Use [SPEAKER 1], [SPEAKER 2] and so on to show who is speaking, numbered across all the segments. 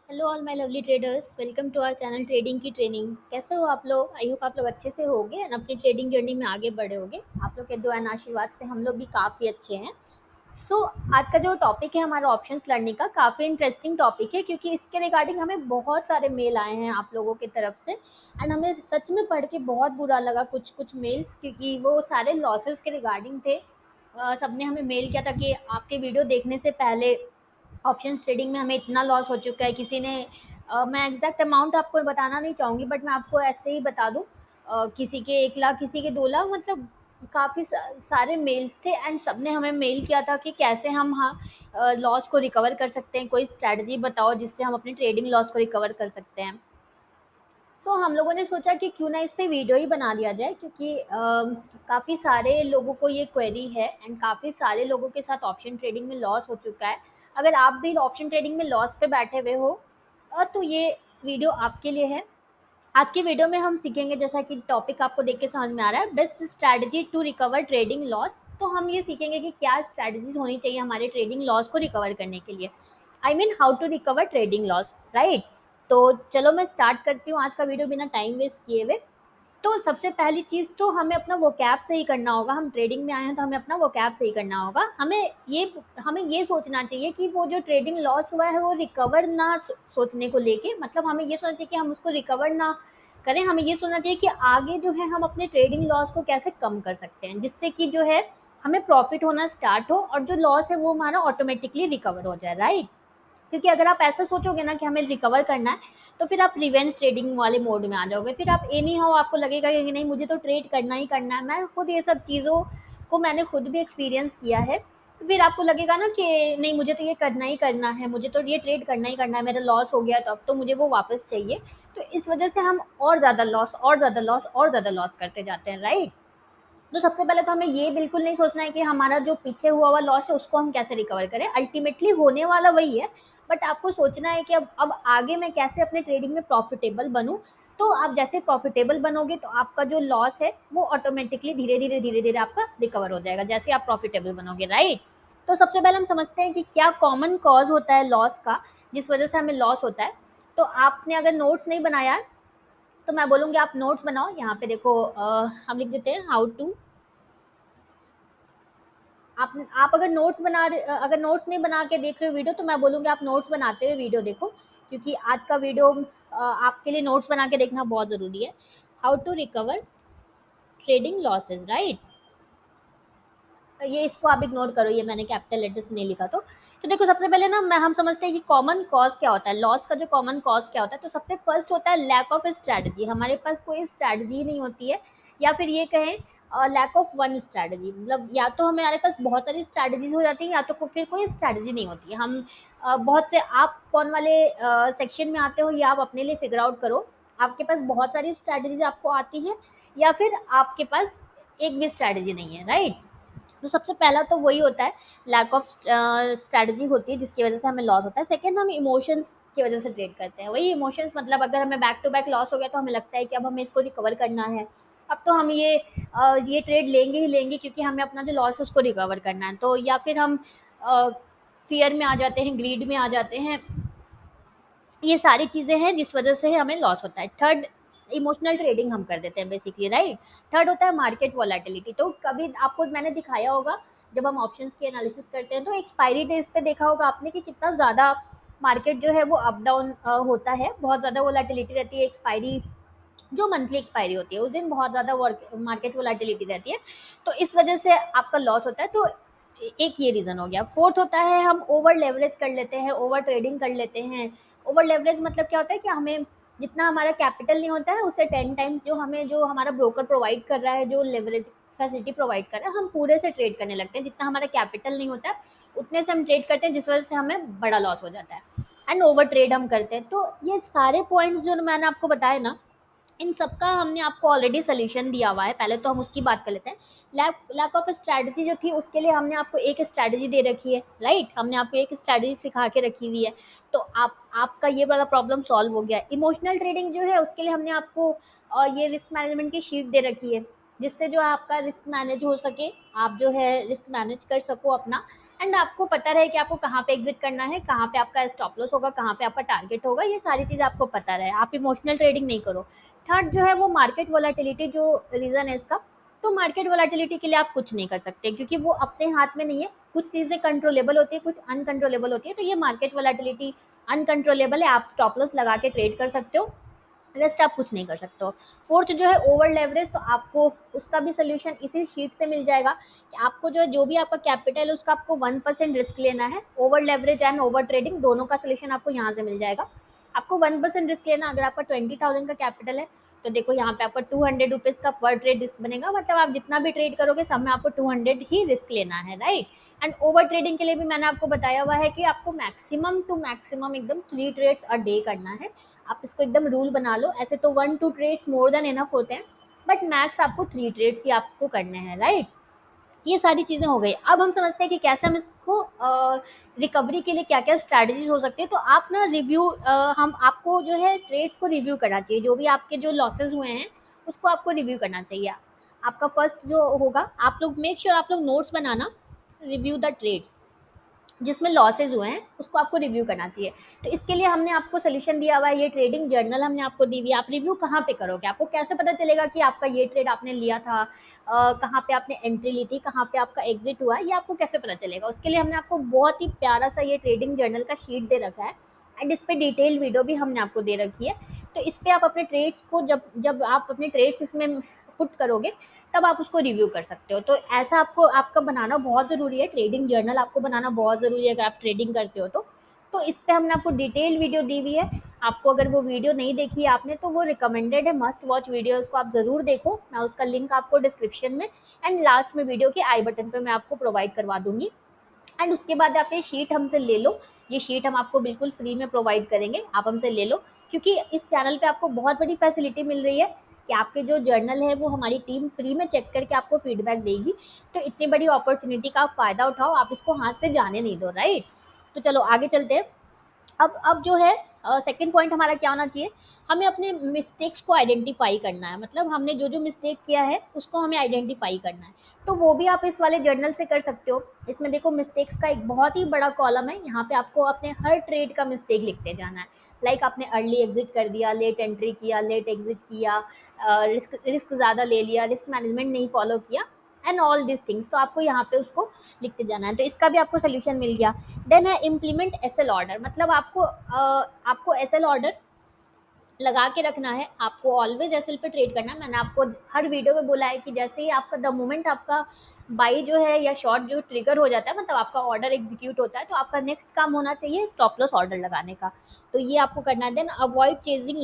[SPEAKER 1] Hello all my lovely traders, welcome to our channel trading की training. कैसे हो आप लोग? आई होप आप लोग अच्छे से होगे एंड अपनी ट्रेडिंग जर्नी में आगे बढ़े होगे। आप लोग के दुआ एंड आशीर्वाद से हम लोग भी काफ़ी अच्छे हैं। आज का जो टॉपिक है हमारा ऑप्शंस लर्निंग का, काफ़ी इंटरेस्टिंग टॉपिक है क्योंकि इसके रिगार्डिंग हमें बहुत सारे मेल आए हैं आप लोगों की तरफ से एंड हमें सच में पढ़ के बहुत बुरा लगा कुछ कुछ मेल्स, क्योंकि वो सारे लॉसेस के रिगार्डिंग थे। सबने हमें मेल किया था कि आपके वीडियो देखने से पहले ऑप्शन ट्रेडिंग में हमें इतना लॉस हो चुका है। किसी ने मैं एग्जैक्ट अमाउंट आपको बताना नहीं चाहूँगी, बट मैं आपको ऐसे ही बता दूँ। किसी के 1 लाख, किसी के 2 लाख, मतलब काफ़ी सारे मेल्स थे एंड सबने हमें मेल किया था कि कैसे हम लॉस को रिकवर कर सकते हैं। कोई स्ट्रैटेजी बताओ जिससे हम अपनी ट्रेडिंग लॉस को रिकवर कर सकते हैं। हम लोगों ने सोचा कि क्यों ना इस पे वीडियो ही बना दिया जाए, क्योंकि काफ़ी सारे लोगों को ये क्वेरी है एंड काफ़ी सारे लोगों के साथ ऑप्शन ट्रेडिंग में लॉस हो चुका है। अगर आप भी ऑप्शन ट्रेडिंग में लॉस पे बैठे हुए हो तो ये वीडियो आपके लिए है। आज की वीडियो में हम सीखेंगे, जैसा कि टॉपिक आपको देख के समझ में आ रहा है, best strategy to recover trading loss. तो हम ये सीखेंगे कि क्या स्ट्रैटेजीज होनी चाहिए हमारे ट्रेडिंग लॉस को रिकवर करने के लिए। I mean how to recover trading loss, right. तो चलो मैं स्टार्ट करती हूँ आज का वीडियो बिना टाइम वेस्ट किए हुए। तो सबसे पहली चीज़ तो हमें अपना वोकैब सही करना होगा। हम ट्रेडिंग में आए हैं तो हमें अपना वोकैब सही करना होगा। हमें ये सोचना चाहिए कि वो जो ट्रेडिंग लॉस हुआ है वो रिकवर ना सोचने को लेके, मतलब हमें ये सोचना चाहिए कि हम उसको रिकवर ना करें। हमें ये सोचना चाहिए कि आगे जो है हम अपने ट्रेडिंग लॉस को कैसे कम कर सकते हैं, जिससे कि जो है हमें प्रॉफिट होना स्टार्ट हो और जो लॉस है वो हमारा ऑटोमेटिकली रिकवर हो जाए, राइट। क्योंकि अगर आप ऐसा सोचोगे ना कि हमें रिकवर करना है, तो फिर आप रिवेंज ट्रेडिंग वाले मोड में आ जाओगे। फिर आप एनी हाउ आपको लगेगा कि नहीं, मुझे तो ट्रेड करना ही करना है। मैं खुद ये सब चीज़ों को मैंने खुद भी एक्सपीरियंस किया है। फिर आपको लगेगा ना कि नहीं, मुझे तो ये करना ही करना है, मुझे तो ये ट्रेड करना ही करना है, मेरा लॉस हो गया तो अब तो मुझे वो वापस चाहिए। तो इस वजह से हम और ज़्यादा लॉस और ज़्यादा लॉस और ज़्यादा लॉस करते जाते हैं, राइट। तो सबसे पहले तो हमें ये बिल्कुल नहीं सोचना है कि हमारा जो पीछे हुआ लॉस है उसको हम कैसे रिकवर करें। अल्टीमेटली होने वाला वही है, बट आपको सोचना है कि अब आगे मैं कैसे अपने ट्रेडिंग में प्रॉफिटेबल बनूं। तो आप जैसे प्रॉफिटेबल बनोगे तो आपका जो लॉस है वो ऑटोमेटिकली धीरे धीरे आपका रिकवर हो जाएगा, जैसे आप प्रॉफिटेबल बनोगे, राइट। तो सबसे पहले हम समझते हैं कि क्या कॉमन कॉज होता है लॉस का, जिस वजह से हमें लॉस होता है। तो आपने अगर नोट्स नहीं बनाया है तो मैं बोलूँगी आप नोट्स बनाओ। यहाँ पे देखो, हम लिख देते हैं हाउ टू। आप अगर नोट्स नहीं बना के देख रहे हो वीडियो, तो मैं बोलूँगी आप नोट्स बनाते हुए वीडियो देखो, क्योंकि आज का वीडियो आपके लिए नोट्स बना के देखना बहुत ज़रूरी है। How to recover trading losses, right. ये इसको आप इग्नोर करो, ये मैंने कैपिटल लेटर से नहीं लिखा। तो देखो, सबसे पहले ना मैं हम समझते हैं कि कॉमन कॉज क्या होता है लॉस का। जो कॉमन कॉज क्या होता है, तो सबसे फर्स्ट होता है लैक ऑफ स्ट्रैटेजी। हमारे पास कोई स्ट्रैटेजी नहीं होती है, या फिर ये कहें लैक ऑफ वन स्ट्रैटेजी। मतलब या तो हमारे पास बहुत सारी स्ट्रैटेजीज हो जाती हैं, या तो फिर कोई स्ट्रैटेजी नहीं होती है। हम बहुत से, आप कौन वाले सेक्शन में आते हो ये आप अपने लिए फिगर आउट करो। आपके पास बहुत सारी स्ट्रैटेजीज आपको आती हैं, या फिर आपके पास एक भी स्ट्रैटेजी नहीं है, राइट। तो सबसे पहला तो वही होता है, लैक ऑफ स्ट्रैटेजी होती है जिसकी वजह से हमें लॉस होता है। सेकंड, हम इमोशंस की वजह से ट्रेड करते हैं। वही इमोशंस, मतलब अगर हमें बैक टू बैक लॉस हो गया तो हमें लगता है कि अब हमें इसको रिकवर करना है। अब तो हम ये ट्रेड लेंगे ही लेंगे, क्योंकि हमें अपना जो लॉस है उसको रिकवर करना है। तो या फिर हम फियर में आ जाते हैं, ग्रीड में आ जाते हैं। ये सारी चीज़ें हैं जिस वजह से हमें लॉस होता है। थर्ड, इमोशनल ट्रेडिंग हम कर देते हैं बेसिकली, राइट। थर्ड होता है मार्केट वोलेटिलिटी। तो कभी आपको मैंने दिखाया होगा, जब हम ऑप्शंस की एनालिसिस करते हैं तो एक्सपायरी डेज पे देखा होगा आपने कि कितना ज़्यादा मार्केट जो है वो अप डाउन होता है। बहुत ज़्यादा वोलेटिलिटी रहती है। एक्सपायरी जो मंथली एक्सपायरी होती है उस दिन बहुत ज़्यादा मार्केट वोलेटिलिटी रहती है, तो इस वजह से आपका लॉस होता है। तो एक ये रीज़न हो गया। फोर्थ होता है हम ओवर लेवरेज कर लेते हैं, ओवर ट्रेडिंग कर लेते हैं। ओवर लेवरेज मतलब क्या होता है कि हमें जितना हमारा कैपिटल नहीं होता है उससे 10 टाइम्स जो हमारा ब्रोकर प्रोवाइड कर रहा है, जो लेवरेज फैसिलिटी प्रोवाइड कर रहा है, हम पूरे से ट्रेड करने लगते हैं। जितना हमारा कैपिटल नहीं होता है उतने से हम ट्रेड करते हैं, जिस वजह से हमें बड़ा लॉस हो जाता है एंड ओवर ट्रेड हम करते हैं। तो ये सारे पॉइंट्स जो मैंने आपको बताए ना, इन सबका हमने आपको ऑलरेडी सोल्यूशन दिया हुआ है। पहले तो हम उसकी बात कर लेते हैं। लैक ऑफ स्ट्रैटेजी जो थी उसके लिए हमने आपको एक स्ट्रैटेजी दे रखी है, राइट। हमने आपको एक स्ट्रैटेजी सिखा के रखी हुई है। तो आपका ये वाला प्रॉब्लम सॉल्व हो गया। इमोशनल ट्रेडिंग जो है उसके लिए हमने आपको ये रिस्क मैनेजमेंट की शीट दे रखी है। जिससे जो आपका रिस्क मैनेज हो सके, आप जो है रिस्क मैनेज कर सको अपना, एंड आपको पता रहे कि आपको कहाँ पे एग्जिट करना है, कहाँ पे आपका स्टॉप लॉस होगा, कहाँ पे आपका टारगेट होगा, ये सारी चीज़ आपको पता रहे, आप इमोशनल ट्रेडिंग नहीं करो। थर्ड जो है वो मार्केट वोलाटिलिटी, जो रीज़न है इसका, तो मार्केट वोलाटिलिटी के लिए आप कुछ नहीं कर सकते क्योंकि वो अपने हाथ में नहीं है। कुछ चीज़ें कंट्रोलेबल होती है, कुछ अनकंट्रोलेबल होती है, तो ये मार्केट वोलाटिलिटी अनकंट्रोलेबल है, आप स्टॉप लॉस लगा के ट्रेड कर सकते हो, रेस्ट आप कुछ नहीं कर सकते हो। फोर्थ जो है ओवर लेवरेज, तो आपको उसका भी सोल्यूशन इसी शीट से मिल जाएगा कि आपको जो भी आपका कैपिटल है उसका आपको 1% रिस्क लेना है। Over leverage and over trading दोनों का सोल्यूशन आपको यहाँ से मिल जाएगा। आपको 1% रिस्क लेना, अगर आपका 20,000 का कैपिटल है तो देखो यहाँ पे आपका 200 रुपीज़ का पर ट्रेड रिस्क बनेगा, मतलब आप जितना भी ट्रेड करोगे सब में आपको 200 ही रिस्क लेना है, राइट। एंड ओवर ट्रेडिंग के लिए भी मैंने आपको बताया हुआ है कि आपको मैक्सिमम टू मैक्सिमम एकदम 3 ट्रेड्स अ डे करना है। आप इसको एकदम रूल बना लो, ऐसे तो 1-2 ट्रेड्स मोर देन इनफ होते हैं, बट मैक्स आपको 3 ट्रेड्स ही आपको करने हैं, राइट। ये सारी चीज़ें हो गई। अब हम समझते हैं कि कैसे हम इसको रिकवरी के लिए क्या क्या स्ट्रैटेजीज हो सकती है। तो आप ना रिव्यू, हम आपको जो है ट्रेड्स को रिव्यू करना चाहिए, जो भी आपके जो लॉसेज हुए हैं उसको आपको रिव्यू करना चाहिए। आपका फर्स्ट जो होगा, आप लोग मेक श्योर आप लोग नोट्स बनाना, रिव्यू द ट्रेड्स जिसमें लॉसेज हुए हैं उसको आपको रिव्यू करना चाहिए। तो इसके लिए हमने आपको सोल्यूशन दिया हुआ है, ये ट्रेडिंग जर्नल हमने आपको दी हुई है। आप रिव्यू कहाँ पे करोगे, आपको कैसे पता चलेगा कि आपका ये ट्रेड आपने लिया था, कहाँ पे आपने एंट्री ली थी, कहाँ पे आपका एग्जिट हुआ, ये आपको कैसे पता चलेगा। उसके लिए हमने आपको बहुत ही प्यारा सा ये ट्रेडिंग जर्नल का शीट दे रखा है, एंड इस पर डिटेल वीडियो भी हमने आपको दे रखी है। तो इस पर आप अपने ट्रेड्स को, जब जब आप अपने ट्रेड्स इसमें पुट करोगे तब आप उसको रिव्यू कर सकते हो। तो ऐसा आपको आपका बनाना बहुत ज़रूरी है, ट्रेडिंग जर्नल आपको बनाना बहुत ज़रूरी है अगर आप ट्रेडिंग करते हो तो इस पे हमने आपको डिटेल वीडियो दी हुई है। आपको अगर वो वीडियो नहीं देखी है आपने तो वो रिकमेंडेड है, मस्ट वॉच वीडियो, उसको आप ज़रूर देखो। मैं उसका लिंक आपको डिस्क्रिप्शन में एंड लास्ट में वीडियो के आई बटन पर मैं आपको प्रोवाइड करवा दूंगी। एंड उसके बाद आप ये शीट हमसे ले लो, ये शीट हम आपको बिल्कुल फ्री में प्रोवाइड करेंगे, आप हमसे ले लो, क्योंकि इस चैनल पे आपको बहुत बड़ी फैसिलिटी मिल रही है कि आपके जो जर्नल है वो हमारी टीम फ्री में चेक करके आपको फीडबैक देगी। तो इतनी बड़ी अपॉर्चुनिटी का आप फ़ायदा उठाओ, आप इसको हाथ से जाने नहीं दो, राइट। तो चलो आगे चलते हैं। अब जो है सेकंड पॉइंट हमारा क्या होना चाहिए, हमें अपने मिस्टेक्स को आइडेंटिफाई करना है, मतलब हमने जो जो मिस्टेक किया है उसको हमें आइडेंटिफाई करना है। तो वो भी आप इस वाले जर्नल से कर सकते हो। इसमें देखो मिस्टेक्स का एक बहुत ही बड़ा कॉलम है, यहाँ पे आपको अपने हर ट्रेड का मिस्टेक लिखते जाना है। लाइक आपने अर्ली एग्जिट कर दिया, लेट एंट्री किया, लेट एग्जिट किया, रिस्क रिस्क ज़्यादा ले लिया, रिस्क मैनेजमेंट नहीं फॉलो किया, एंड ऑल दिस थिंग्स, तो आपको यहाँ पे उसको लिखते जाना है। तो इसका भी आपको सोल्यूशन मिल गया। देन है इम्प्लीमेंट एसएल ऑर्डर, मतलब आपको एसएल ऑर्डर लगा के रखना है, आपको ऑलवेज एसएल पे ट्रेड करना है। मैंने आपको हर वीडियो में बोला है कि जैसे ही आपका द मोमेंट आपका बाई जो है या शॉर्ट जो ट्रिगर हो जाता है, मतलब आपका ऑर्डर एग्जीक्यूट होता है, तो आपका नेक्स्ट काम होना चाहिए स्टॉप लॉस ऑर्डर लगाने का। तो ये आपको करना है। देन अवॉइड चेजिंग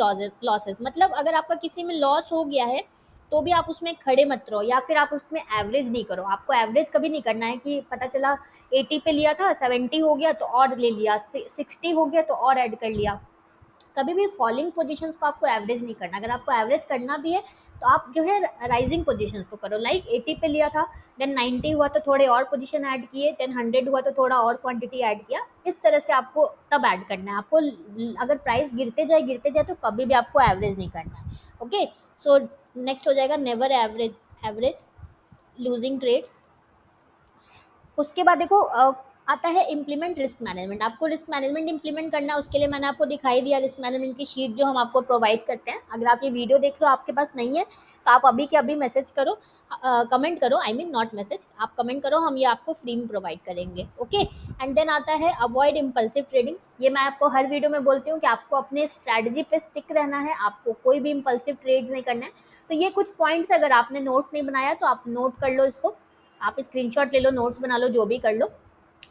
[SPEAKER 1] लॉसेस, मतलब अगर आपका किसी में लॉस हो गया है तो भी आप उसमें खड़े मत रहो, या फिर आप उसमें एवरेज नहीं करो। आपको एवरेज कभी नहीं करना है कि पता चला 80 पे लिया था, 70 हो गया तो और ले लिया, 60 हो गया तो और ऐड कर लिया। कभी भी फॉलिंग पोजीशंस को आपको एवरेज नहीं करना। अगर आपको एवरेज करना भी है तो आप जो है राइजिंग पोजीशंस को करो। लाइक 80 पे लिया था, देन 90 हुआ तो थोड़े और पोजीशन ऐड किए, देन 100 हुआ तो थोड़ा और क्वांटिटी ऐड किया। इस तरह से आपको तब ऐड करना है। आपको अगर प्राइस गिरते जाए तो कभी भी आपको एवरेज नहीं करना है। ओके, सो नेक्स्ट हो जाएगा नेवर एवरेज लूजिंग ट्रेड्स। उसके बाद देखो आता है इम्प्लीमेंट रिस्क मैनेजमेंट। आपको रिस्क मैनेजमेंट इम्प्लीमेंट करना है, उसके लिए मैंने आपको दिखाई दिया रिस्क मैनेजमेंट की शीट जो हम आपको प्रोवाइड करते हैं। अगर आप ये वीडियो देख लो आपके पास नहीं है तो आप अभी के अभी मैसेज करो, कमेंट करो, आई मीन नॉट मैसेज, आप कमेंट करो, हम ये आपको फ्री में प्रोवाइड करेंगे। ओके, एंड देन आता है अवॉइड इम्पल्सिव ट्रेडिंग। ये मैं आपको हर वीडियो में बोलती हूँ कि आपको अपने स्ट्रैटेजी पे स्टिक रहना है, आपको कोई भी इम्पल्सिव ट्रेड्स नहीं करना है। तो ये कुछ पॉइंट्स, अगर आपने नोट्स नहीं बनाया तो आप नोट कर लो इसको, आप स्क्रीनशॉट ले लो, नोट्स बना लो, जो भी कर लो।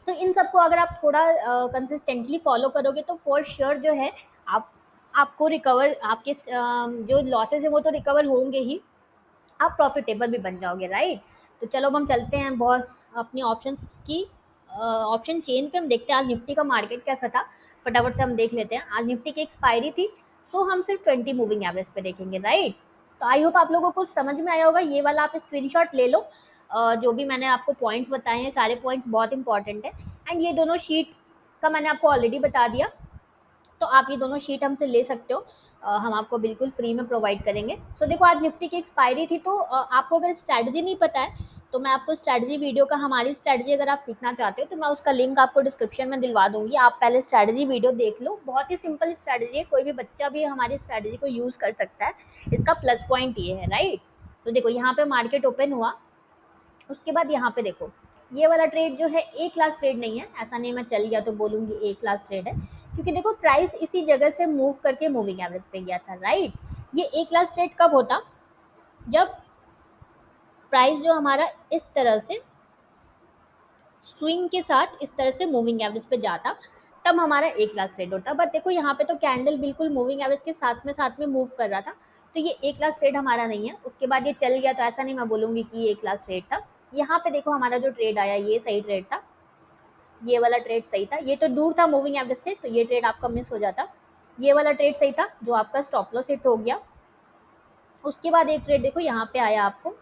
[SPEAKER 1] तो इन सबको अगर आप थोड़ा कंसिस्टेंटली फॉलो करोगे तो फॉर श्योर जो है आप आपको रिकवर, आपके जो लॉसेस है वो तो रिकवर होंगे ही, आप प्रॉफिटेबल भी बन जाओगे, राइट। तो चलो अब हम चलते हैं बहुत अपनी ऑप्शंस की ऑप्शन चेन पे। हम देखते हैं आज निफ्टी का मार्केट कैसा था, फटाफट से हम देख लेते हैं। आज निफ्टी की एक्सपायरी थी, सो हम सिर्फ 20 मूविंग एवरेज पे देखेंगे, राइट। तो आई होप आप लोगों को समझ में आया होगा। ये वाला आप स्क्रीनशॉट ले लो, जो भी मैंने आपको पॉइंट्स बताए हैं सारे पॉइंट्स बहुत इंपॉर्टेंट है। एंड ये दोनों शीट का मैंने आपको ऑलरेडी बता दिया। तो आप ये दोनों शीट हमसे ले सकते हो, हम आपको बिल्कुल फ्री में प्रोवाइड करेंगे। सो देखो आज निफ्टी की एक्सपायरी थी, तो आपको अगर स्ट्रैटेजी नहीं पता है तो मैं आपको स्ट्रैटेजी वीडियो का, हमारी स्ट्रैटेजी अगर आप सीखना चाहते हो तो मैं उसका लिंक आपको डिस्क्रिप्शन में दिलवा दूंगी। आप पहले स्ट्रैटेजी वीडियो देख लो, बहुत ही सिंपल स्ट्रैटेजी है, कोई भी बच्चा भी हमारी स्ट्रैटेजी को यूज़ कर सकता है। इसका प्लस पॉइंट ये है, राइट। तो देखो यहाँ पे मार्केट ओपन हुआ, उसके बाद यहाँ पे देखो ये वाला ट्रेड जो है ए क्लास ट्रेड नहीं है, ऐसा नहीं मैं चल गया तो बोलूंगी ए क्लास ट्रेड है, क्योंकि देखो प्राइस इसी जगह से मूव करके मूविंग एवरेज पे गया था, राइट। ये ए क्लास ट्रेड कब होता, जब प्राइस जो हमारा इस तरह से स्विंग के साथ इस तरह से मूविंग एवरेज पे जाता, तब हमारा ए क्लास ट्रेड होता। बट देखो यहाँ पे तो कैंडल बिल्कुल मूविंग एवरेज के साथ में मूव कर रहा था, तो ये ए क्लास ट्रेड हमारा नहीं है। उसके बाद ये चल गया, तो ऐसा नहीं मैं बोलूँगी कि ये ए क्लास ट्रेड था। यहाँ पे देखो हमारा जो ट्रेड आया ये सही ट्रेड था, ये वाला ट्रेड सही था, ये तो दूर था मूविंग एवरेज से, तो ये ट्रेड आपका मिस हो जाता। ये वाला ट्रेड सही था जो आपका स्टॉप लॉस हिट हो गया। उसके बाद एक ट्रेड देखो यहाँ पे आया आपको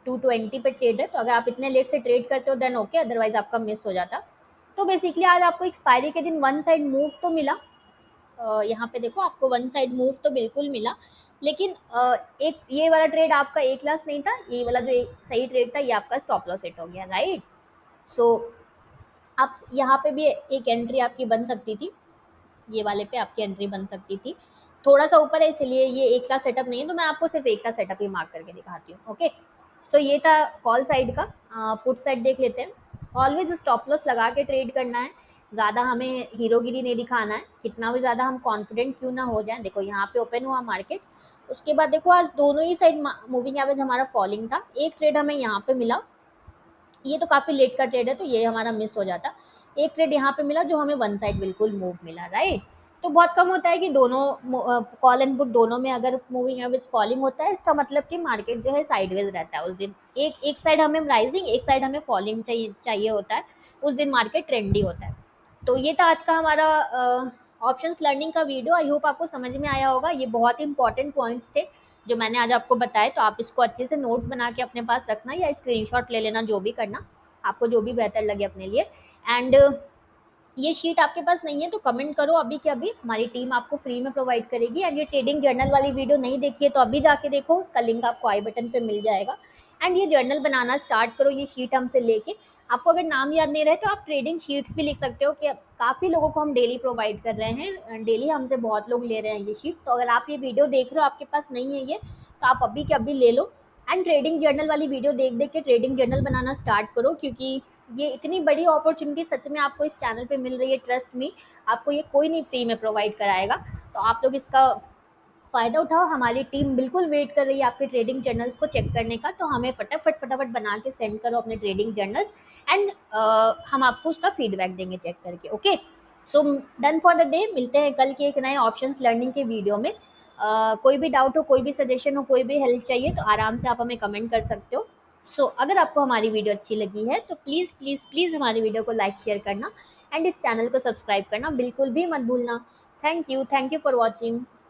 [SPEAKER 1] 220 पे ट्रेड है, तो अगर आप इतने लेट से ट्रेड करते हो देन ओके, अदरवाइज आपका मिस हो जाता। तो बेसिकली आज आपको एक्सपायरी के दिन वन साइड मूव तो मिला, यहाँ पे देखो आपको वन साइड मूव तो बिल्कुल मिला, लेकिन एक ये वाला ट्रेड आपका ए क्लास नहीं था, ये वाला जो सही ट्रेड था ये आपका स्टॉप लॉस हिट हो गया, राइट। सो आप यहाँ पे भी एक एंट्री आपकी बन सकती थी, ये वाले पे आपकी एंट्री बन सकती थी। थोड़ा सा ऊपर है इसलिए ये एक क्लास सेटअप नहीं है, तो मैं आपको सिर्फ एक क्लास सेटअप ही मार्क करके दिखाती हूँ, ओके। तो ये था कॉल साइड का। पुट साइड देख लेते हैं। ऑलवेज स्टॉप लॉस लगा के ट्रेड करना है, ज़्यादा हमें हीरोगिरी नहीं दिखाना है, कितना भी ज़्यादा हम कॉन्फिडेंट क्यों ना हो जाए। देखो यहाँ पे ओपन हुआ मार्केट, उसके बाद देखो आज दोनों ही साइड मूविंग एवरेज हमारा फॉलिंग था। एक ट्रेड हमें यहाँ पे मिला, ये तो काफ़ी लेट का ट्रेड है तो ये हमारा मिस हो जाता। एक ट्रेड यहाँ पे मिला जो हमें वन साइड बिल्कुल मूव मिला, राइट। तो बहुत कम होता है कि दोनों कॉल एंड पुट दोनों में अगर मूविंग एवरेज फॉलिंग होता है, इसका मतलब कि मार्केट जो है साइडवेज रहता है उस दिन। एक साइड हमें राइजिंग, एक साइड हमें फॉलिंग चाहिए होता है, उस दिन मार्केट ट्रेंडी होता है। तो ये था आज का हमारा ऑप्शंस लर्निंग का वीडियो। आई होप आपको समझ में आया होगा। ये बहुत ही इंपॉर्टेंट पॉइंट्स थे जो मैंने आज आपको बताए, तो आप इसको अच्छे से नोट्स बना के अपने पास रखना या स्क्रीनशॉट ले लेना, जो भी करना आपको जो भी बेहतर लगे अपने लिए। एंड ये शीट आपके पास नहीं है तो कमेंट करो, अभी के अभी हमारी टीम आपको फ्री में प्रोवाइड करेगी। एंड ये ट्रेडिंग जर्नल वाली वीडियो नहीं देखी है तो अभी जाके देखो, उसका लिंक आपको आई बटन पे मिल जाएगा। एंड ये जर्नल बनाना स्टार्ट करो ये शीट हमसे लेके। आपको अगर नाम याद नहीं रहे तो आप ट्रेडिंग शीट्स भी लिख सकते हो, कि काफ़ी लोगों को हम डेली प्रोवाइड कर रहे हैं, डेली हमसे बहुत लोग ले रहे हैं ये शीट। तो अगर आप ये वीडियो देख रहे हो आपके पास नहीं है ये, तो आप अभी के अभी ले लो। एंड ट्रेडिंग जर्नल वाली वीडियो देख देख के ट्रेडिंग जर्नल बनाना स्टार्ट करो, क्योंकि ये इतनी बड़ी अपॉर्चुनिटी सच में आपको इस चैनल पे मिल रही है, ट्रस्ट मी। आपको ये कोई नहीं फ्री में प्रोवाइड कराएगा, तो आप लोग इसका फ़ायदा उठाओ। हमारी टीम बिल्कुल वेट कर रही है आपके ट्रेडिंग जर्नल्स को चेक करने का, तो हमें फटाफट बना के सेंड करो अपने ट्रेडिंग जर्नल्स। एंड हम आपको उसका फीडबैक देंगे चेक करके, okay. So done for the day. मिलते हैं कल के एक नए ऑप्शंस लर्निंग के वीडियो में। कोई भी डाउट हो, कोई भी सजेशन हो, कोई भी हेल्प चाहिए तो आराम से आप हमें कमेंट कर सकते हो। अगर आपको हमारी वीडियो अच्छी लगी है तो प्लीज़ प्लीज़ प्लीज़ हमारी वीडियो को लाइक शेयर करना, एंड इस चैनल को सब्सक्राइब करना बिल्कुल भी मत भूलना। Thank you for watching.